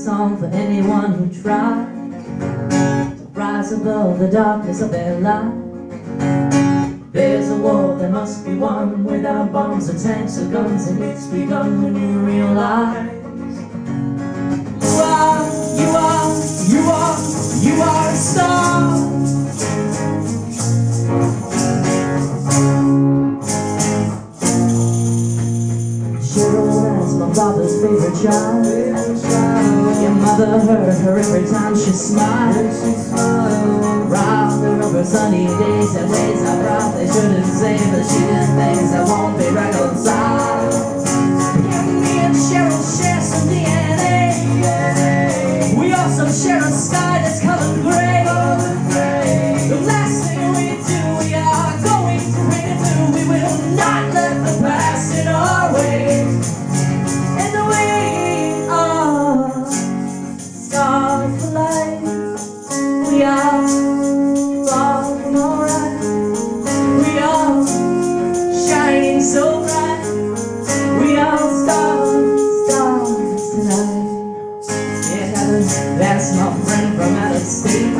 song for anyone who tried to rise above the darkness of their life. There's a war that must be won without bombs or tanks or guns, and it's begun when you realize you are a star. Cheryl, that's my father's favorite child. Your mother heard her every time she smiled. Round the rubber sunny days and ways I probably shouldn't say, but she did things that won't be reconciled. Me and Cheryl share some DNA. We also share a sky that's colored gray. The last thing we do, we are going to bring it through. We will not let the past in our way. And we are stars for life. We are far from alright. We are shining so bright. We are stars tonight. In heaven, that's my friend from out of state.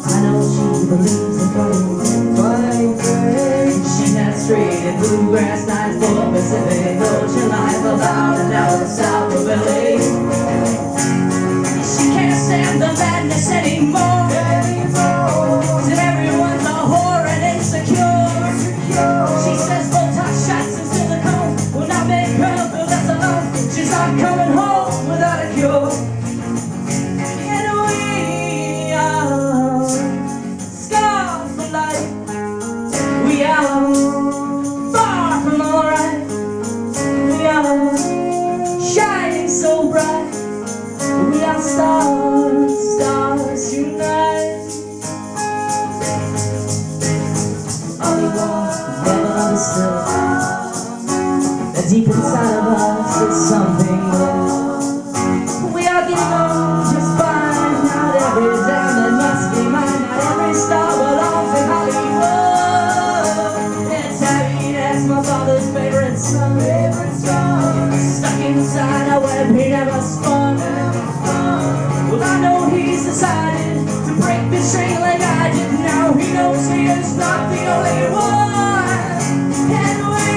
I know she believes in fighting grace. She has straight and bluegrass nights for Pacific Ocean life, about an hour south of LA. She can't stand the madness anymore. Said everyone's a whore and insecure. She says Botox shots and silicone will not make her feel less alone. She's not coming home without a cure. And we are scars for life. We are far from alright. We are shining so bright. We are stars tonight. Only one never understood that deep inside of us is something more. We are getting on just fine. Not every diamond must be mine. Not every star belongs in Hollywood. It's Harry, that's my father's favorite son. Stuck inside a web he never spun. Well, I know he's decided to break the string like I did. Now he knows he is not the only one. And we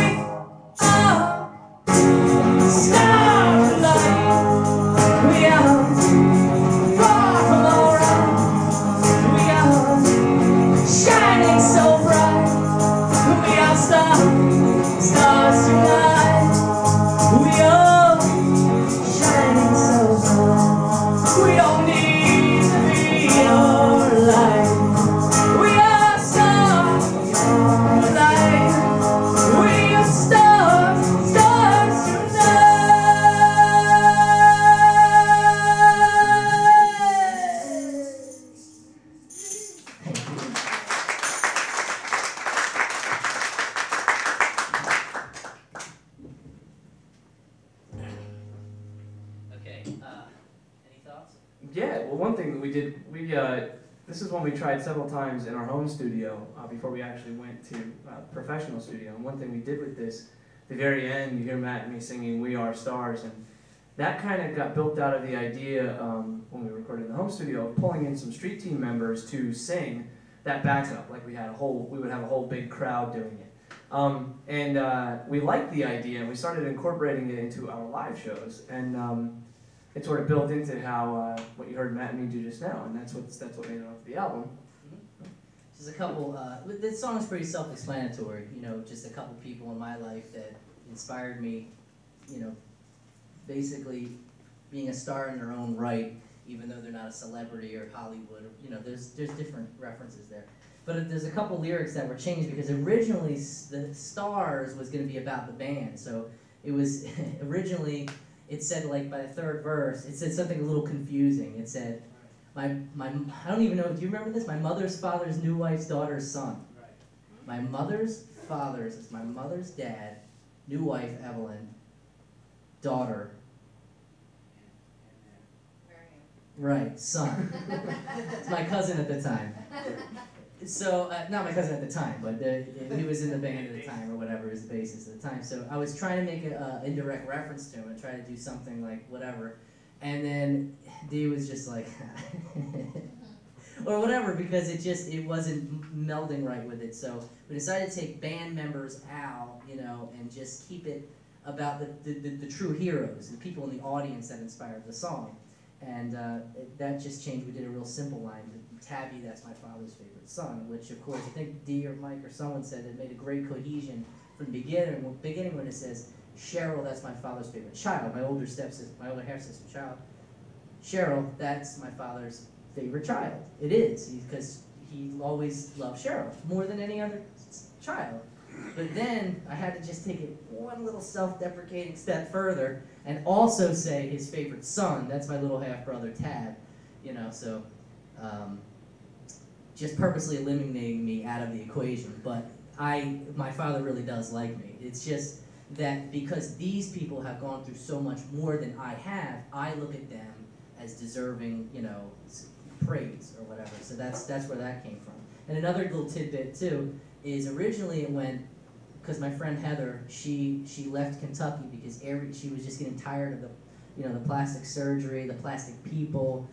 are starlight. We are far from alright. We are shining so bright. We are stars tonight. We are shining so bright. We don't need to be your light. We are stars tonight. We are stars Okay, any thoughts? Yeah, well, one thing that we did, this is one we tried several times in our home studio before we actually went to professional studio. And one thing we did with this, at the very end, you hear Matt and me singing "We Are Stars," and that kind of got built out of the idea when we recorded in the home studio of pulling in some street team members to sing that backup. Like we would have a whole big crowd doing it. We liked the idea, and we started incorporating it into our live shows, and it sort of built into how what you heard Matt and me do just now, and that's what made it off the album. Just a couple, this song is pretty self-explanatory, you know, just a couple people in my life that inspired me, you know, basically being a star in their own right, even though they're not a celebrity or Hollywood, or, you know, there's different references there. But there's a couple lyrics that were changed because originally the Stars was going to be about the band, so it was, originally, it said, like, by the third verse, it said something a little confusing. It said, I don't even know, do you remember this? My mother's father's new wife's daughter's son. My mother's father's, it's my mother's dad, new wife, Evelyn, daughter. Right, son. It's my cousin at the time. So, not my cousin at the time, but he was in the band at the time, or whatever, his bassist at the time. So I was trying to make an indirect reference to him and try to do something like whatever. And then Dee was just like, or whatever, because it wasn't melding right with it. So we decided to take band members out, you know, and just keep it about the true heroes, the people in the audience that inspired the song. And that just changed. We did a real simple line, Tabby, that's my father's favorite son, which of course I think Dee or Mike or someone said it made a great cohesion from the beginning when it says, Cheryl, that's my father's favorite child, my older half-sister child. Cheryl, that's my father's favorite child. It is, because he always loved Cheryl more than any other child. But then I had to just take it one little self-deprecating step further and also say his favorite son, that's my little half-brother Tab, you know, so just purposely eliminating me out of the equation. But my father really does like me. It's just that because these people have gone through so much more than I have, I look at them as deserving, you know, praise or whatever. So that's where that came from. And another little tidbit too is originally it went because my friend Heather, she left Kentucky because she was just getting tired of the plastic surgery, the plastic people.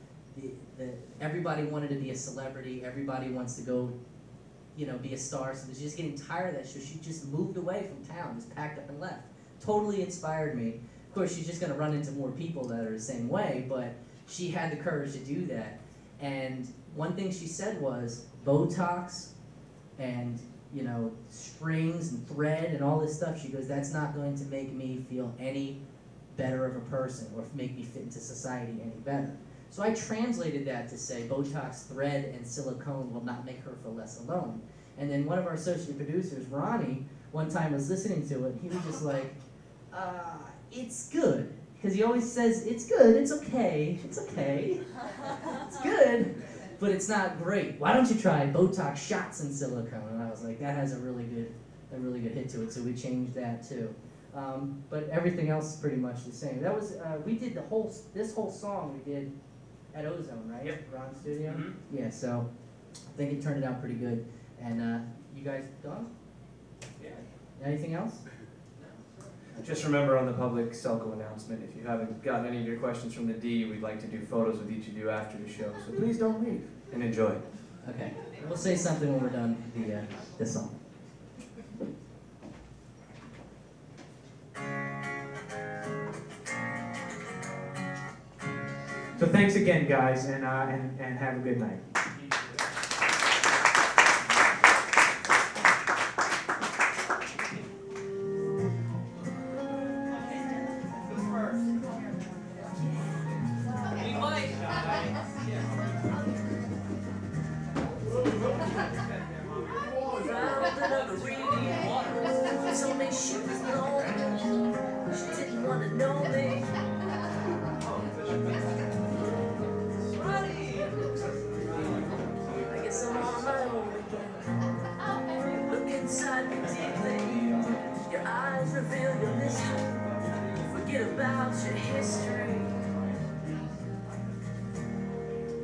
Everybody wanted to be a celebrity. Everybody wants to go, you know, be a star. So she's just getting tired of that. So she just moved away from town, just packed up and left. Totally inspired me. Of course, she's just going to run into more people that are the same way, but she had the courage to do that. And one thing she said was Botox and, you know, strings and thread and all this stuff. She goes, that's not going to make me feel any better of a person or make me fit into society any better. So I translated that to say Botox, thread, and silicone will not make her feel less alone. And then one of our associate producers, Ronnie, one time was listening to it, and he was just like, it's good. Because he always says, it's good, it's okay, it's okay, it's good, but it's not great. Why don't you try Botox shots and silicone? And I was like, that has a really good hit to it, so we changed that too. But everything else is pretty much the same. That was, we did this whole song we did at Ozone, right? Yep. Ron Studio? Mm-hmm. Yeah, so I think it turned out pretty good. And you guys done? Yeah. Anything else? Just remember on the public Selkow announcement, if you haven't gotten any of your questions from the D, we'd like to do photos with each of you after the show. So please don't leave and enjoy. Okay. We'll say something when we're done the song. So thanks again, guys, and have a good night.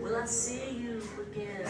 Will I see you again?